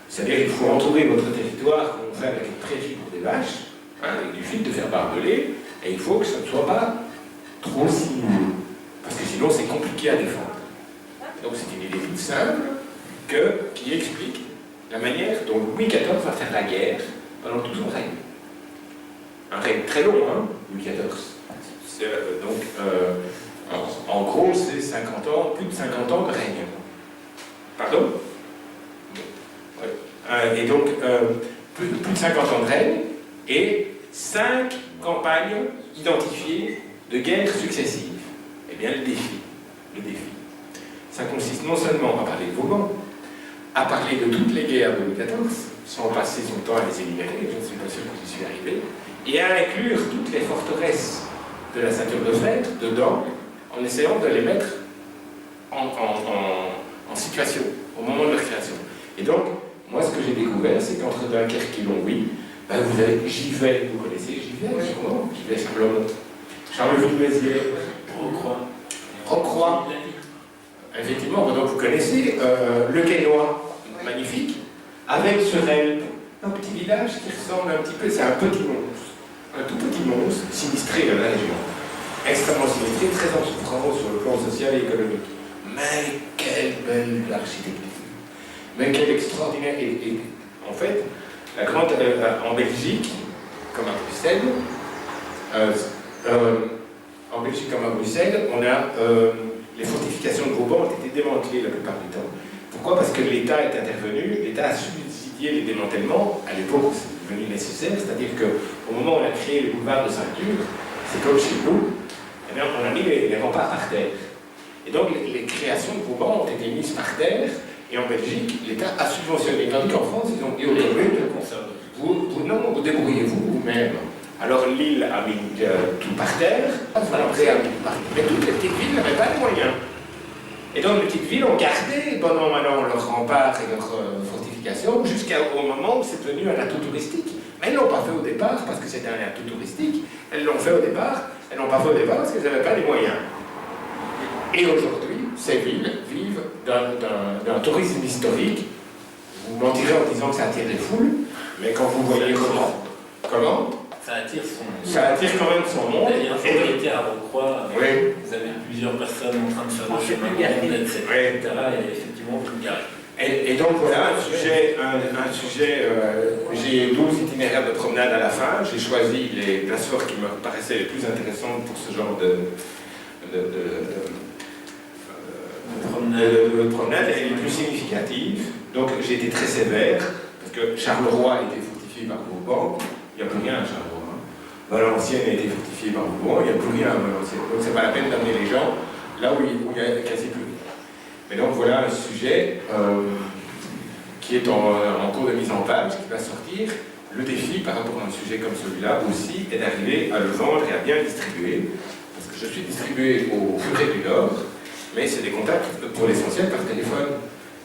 c'est-à-dire il faut entourer votre territoire, comme on fait avec une prairie pour des vaches, hein, avec du fil de fer barbelé, et il faut que ça ne soit pas trop sinueux, parce que sinon c'est compliqué à défendre. Donc c'est une idée toute simple qui explique la manière dont Louis XIV va faire la guerre pendant tout son règne. Un règne très long, hein, Louis XIV. Donc, en gros, c'est 50 ans, plus de 50 ans de règne. Pardon? Ouais. Et donc, plus de 50 ans de règne et 5 campagnes identifiées de guerres successives. Eh bien, le défi, ça consiste non seulement à parler de Vauban, à parler de toutes les guerres de Louis XIV, sans passer son temps à les énumérer, je ne suis pas sûr que j'y suis arrivé, et à inclure toutes les forteresses de la ceinture de fer dedans, en essayant de les mettre en situation, au moment de leur création. Et donc, moi, ce que j'ai découvert, c'est qu'entre Dunkerque et Longwy, ben, vous avez Givet, vous connaissez Givet, Givet sur l'Homme, Charleville-Mézières, Rocroi. Effectivement, donc vous connaissez le Quesnoy, magnifique, avec sur elle un petit village qui ressemble un petit peu, c'est un petit monstre, un tout petit monstre, sinistré de la région, extrêmement sinistré, très en souffrance sur le plan social et économique. Mais quelle belle architecture, mais quelle extraordinaire. Et en fait, en Belgique, comme à Bruxelles, en Belgique comme à Bruxelles, on a les fortifications de Bourbon ont été démantelées la plupart du temps. Pourquoi? Parce que l'État est intervenu, l'État a subsidié les démantèlements. À l'époque, c'est devenu nécessaire, c'est-à-dire qu'au moment où on a créé le boulevard de Ceinture, c'est comme chez nous, eh bien, on a mis les remparts par terre. Et donc les créations de Bourbon ont été mises par terre, et en Belgique, l'État a subventionné. Tandis qu'en France, ils ont dit aux communes, vous débrouillez-vous vous-même. Alors Lille a mis tout par terre, Valence a mis tout par terre. Mais toutes les petites villes n'avaient pas les moyens. Et donc les petites villes ont gardé pendant maintenant leurs remparts et leurs fortifications jusqu'au moment où c'est devenu un atout touristique. Mais elles ne l'ont pas fait au départ parce que c'était un atout touristique. Elles l'ont fait au départ, elles ne l'ont pas fait au départ parce qu'elles n'avaient pas les moyens. Et aujourd'hui, ces villes vivent d'un tourisme historique. Vous mentirez en disant que ça attire les foules, mais quand vous voyez comment Ça attire son monde. Ça attire quand même son monde. D'ailleurs, il était à Rocroi, Oui. vous avez plusieurs personnes en train de faire le chemin, etc. Et effectivement, vous le garez. Et donc voilà, un sujet j'ai 12 itinéraires de promenade à la fin. J'ai choisi les places fortes qui me paraissaient les plus intéressantes pour ce genre de promenade et les plus significatives. Donc j'ai été très sévère, parce que Charleroi a été fortifié par Bourbon, il n'y a plus rien à Charleroi. Valenciennes a été fortifié par Bourbon, il n'y a plus rien à Valenciennes. Donc c'est pas la peine d'amener les gens là où il n'y a quasi plus rien. Mais donc voilà un sujet qui est en cours de mise en page, qui va sortir. Le défi par rapport à un sujet comme celui-là aussi est d'arriver à le vendre et à bien le distribuer. Parce que je suis distribué au Furet du Nord, mais c'est des contacts pour l'essentiel par téléphone.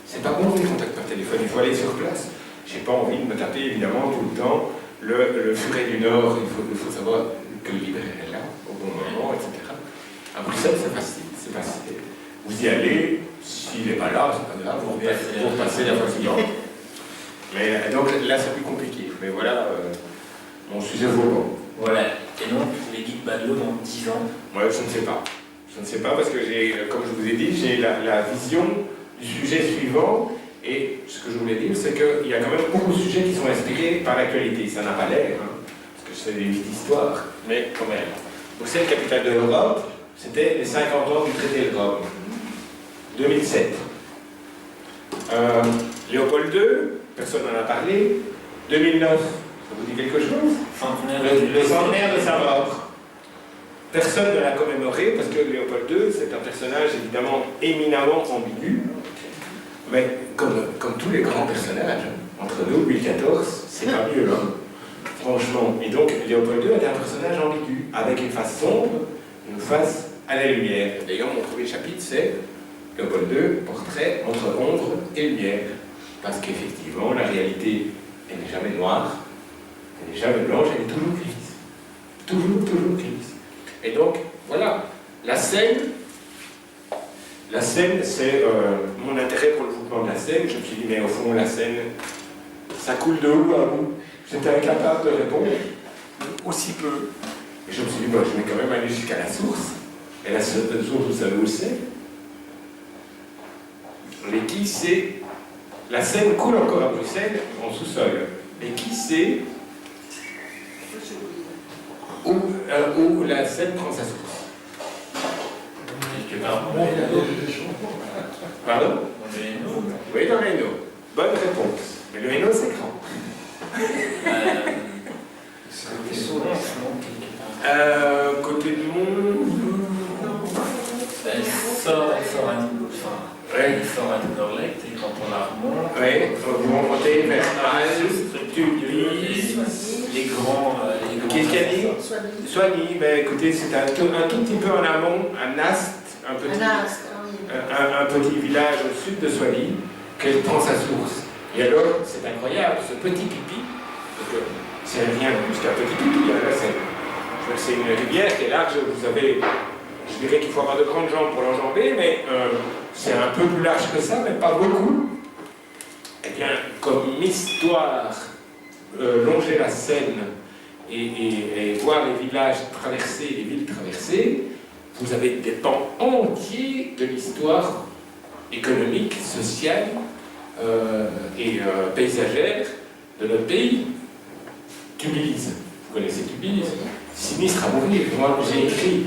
C'est pas bon les contacts par téléphone, il faut aller sur place. J'ai pas envie de me taper évidemment tout le temps le Furet du Nord, il faut savoir que le libraire est là au bon moment, etc. À Bruxelles, c'est facile, c'est facile. Vous y allez, s'il n'est pas là, c'est pas grave, vous repassez la fois suivante. Mais donc là, c'est plus compliqué. Mais voilà mon sujet volant. Voilà. Et donc, les guides Badiou dans 10 ans? Moi, je ne sais pas. Je ne sais pas parce que comme je vous ai dit, j'ai la vision du sujet suivant. Et ce que je voulais dire, c'est qu'il y a quand même beaucoup de sujets qui sont inspirés par l'actualité. Ça n'a pas l'air, hein, parce que c'est des vies d'histoire, mais quand même. Bruxelles, capitale de l'Europe, c'était les 50 ans du traité de Rome. 2007. Léopold II, personne n'en a parlé. 2009, ça vous dit quelque chose? Le centenaire de sa mort. Personne ne l'a commémoré parce que Léopold II, c'est un personnage évidemment éminemment ambigu. Mais comme tous les grands personnages, entre nous, Louis XIV, c'est pas mieux, hein, franchement. Et donc, Léopold II était un personnage ambigu, avec une face sombre, une face à la lumière. D'ailleurs, mon premier chapitre, c'est Léopold II, portrait entre ombre et lumière. Parce qu'effectivement, la réalité, elle n'est jamais noire, elle n'est jamais blanche, elle est toujours grise. Toujours grise. Et donc, voilà, la scène, c'est mon intérêt pour le mouvement de la Seine. Je me suis dit, mais au fond, la Seine, ça coule de où à où? J'étais incapable de répondre, aussi peu. Et je me suis dit, bon, je vais quand même aller jusqu'à la source. Et la source, vous savez où c'est? Mais qui sait? La Seine coule encore à Bruxelles, en sous-sol. Mais qui sait où la Seine prend sa source? Pardon? Dans le Hainaut. Oui, dans le Hainaut. Bonne réponse. Mais le Hainaut, c'est grand. Côté de Mont. Elle sort à Anderlecht et quand on la remonte, Oui, vous remontez vers Tubilis, les grands. Qu'est-ce qu'elle dit? Soigny, mais écoutez, c'est un tout petit peu en amont, à Nast, un petit village au sud de Soigny, qu'elle prend sa source. Et alors, c'est incroyable, ce petit pipi, parce que c'est rien plus qu'un petit pipi, c'est une rivière qui est large, vous avez, je dirais qu'il faut avoir de grandes jambes pour l'enjamber, mais c'est un peu plus large que ça, mais pas beaucoup. Eh bien, comme histoire, longer la Seine et voir les villages traversés, les villes traversées, vous avez des pans entiers de l'histoire économique, sociale et paysagère de notre pays. Tubilis. connaissez Tubize, sinistre à mourir. Moi, j'ai écrit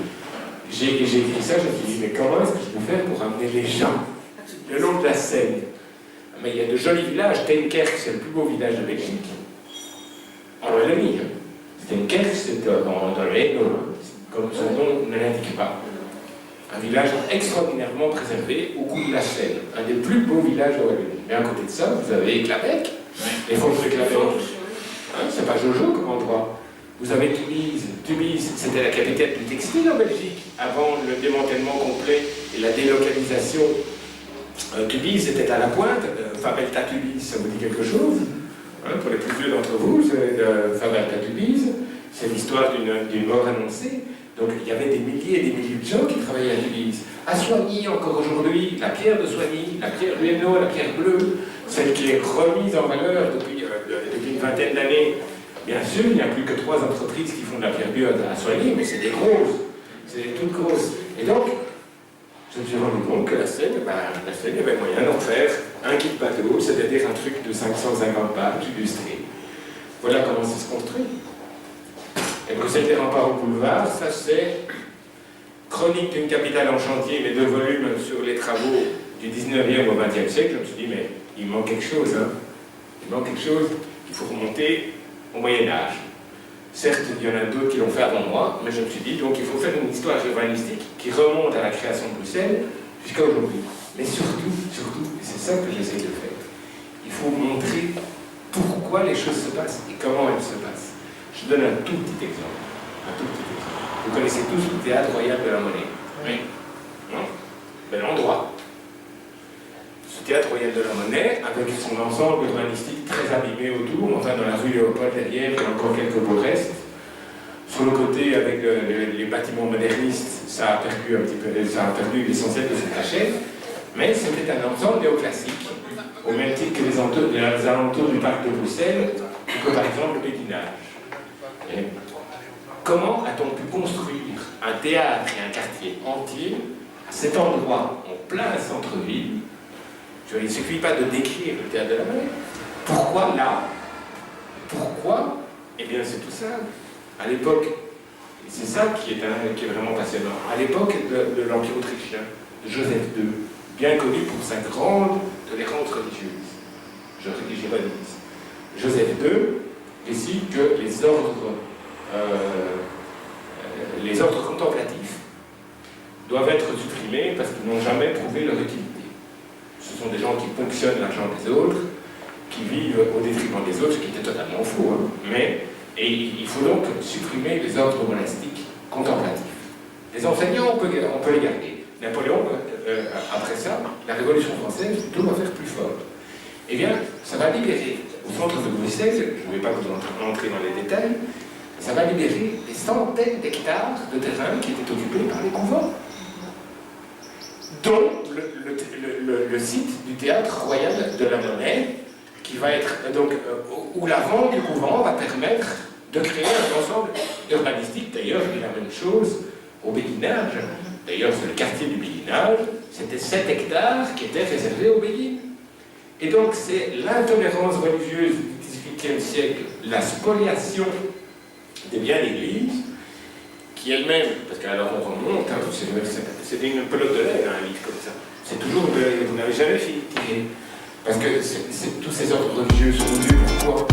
ça, je me suis dit, mais comment est-ce que je peux faire pour amener les gens le long de la Seine? Mais il y a de jolis villages. Steenkerk, c'est le plus beau village de Belgique. En Wallonie. Steenkerk, c'est dans le Hainaut, comme son nom ne l'indique pas. Un village extraordinairement préservé au bout de la Seine. Un des plus beaux villages de Wallonie. Mais à côté de ça, vous avez Clapec, les Fourches de Clapec. Hein, c'est pas Jojo comme endroit. Vous avez Tubize. Tubize, c'était la capitale du textile en Belgique, avant le démantèlement complet et la délocalisation. Tubize était à la pointe. Fabelta Tubize, ça vous dit quelque chose? Hein, pour les plus vieux d'entre vous, Fabelta Tubize, c'est l'histoire d'une mort annoncée. Donc il y avait des milliers et des milliers de gens qui travaillaient à Tubize. À Soigny, encore aujourd'hui, la pierre de Soigny, la pierre du Hainaut, la pierre bleue, celle qui est remise en valeur depuis une vingtaine d'années. Bien sûr, il n'y a plus que 3 entreprises qui font de la pierre bleue à Soigny, mais c'est des grosses, c'est des toutes grosses. Et donc, je me suis rendu compte que la Seine, il y avait moyen d'en faire un kit bateau, c'est-à-dire un truc de 550 pages illustré. Voilà comment ça se construit. Et Bruxelles des remparts au boulevard, ça c'est Chronique d'une capitale en chantier, mais 2 volumes sur les travaux du 19e au 20e siècle. Je me suis dit, mais il manque quelque chose, hein. Il manque quelque chose, il faut remonter au Moyen-Âge. Certes, il y en a d'autres qui l'ont fait avant moi, mais je me suis dit, donc il faut faire une histoire urbanistique qui remonte à la création de Bruxelles jusqu'à aujourd'hui. Mais surtout, et c'est ça que j'essaie de faire, il faut montrer pourquoi les choses se passent et comment elles se passent. Je donne un tout petit exemple. Vous connaissez tous le théâtre royal de la Monnaie? Oui. Non? Bel endroit. Ce théâtre royal de la Monnaie, avec son ensemble urbanistique très abîmé autour, enfin dans la rue Léopold derrière, il y a encore quelques beaux restes. Sur le côté, avec les bâtiments modernistes, ça a perdu un petit peu, ça a perdu l'essentiel de cette cachette, mais c'était un ensemble néoclassique, au même titre que les alentours du parc de Bruxelles, que par exemple le Béguinage. Et comment a-t-on pu construire un théâtre et un quartier entier à cet endroit, en plein centre-ville? Il ne suffit pas de décrire le théâtre de la Monnaie. Pourquoi là? Pourquoi? Eh bien, c'est tout ça. À l'époque, et c'est ça qui est vraiment passionnant, à l'époque de l'Empire autrichien, de Joseph II, bien connu pour sa grande tolérance religieuse. Je réalise. Joseph II décide que les ordres contemplatifs doivent être supprimés parce qu'ils n'ont jamais prouvé leur utilité. Ce sont des gens qui ponctionnent l'argent des autres, qui vivent au détriment des autres, ce qui était totalement faux. Hein. Et il faut donc supprimer les ordres monastiques contemplatifs. Les enseignants, on peut les garder. Napoléon, après ça, la Révolution française, plutôt va faire plus fort. Eh bien, ça va libérer, au centre de Bruxelles, je ne vais pas vous entrer dans les détails, ça va libérer des centaines d'hectares de terrain qui étaient occupés par les couvents, dont le site du théâtre royal de la Monnaie, qui va être donc où la vente du couvent va permettre de créer un ensemble urbanistique. D'ailleurs, il y a la même chose au Béguinage. D'ailleurs, c'est le quartier du Béguinage, c'était 7 hectares qui étaient réservés au Béguin. Et donc, c'est l'intolérance religieuse du XVIIIe siècle, la spoliation des biens d'église, qui elle-même, parce qu'alors on remonte, hein, c'est une pelote de lait, un livre comme ça. C'est toujours, vous n'avez jamais fini de tirer. Parce que tous ces ordres religieux sont venus pourquoi?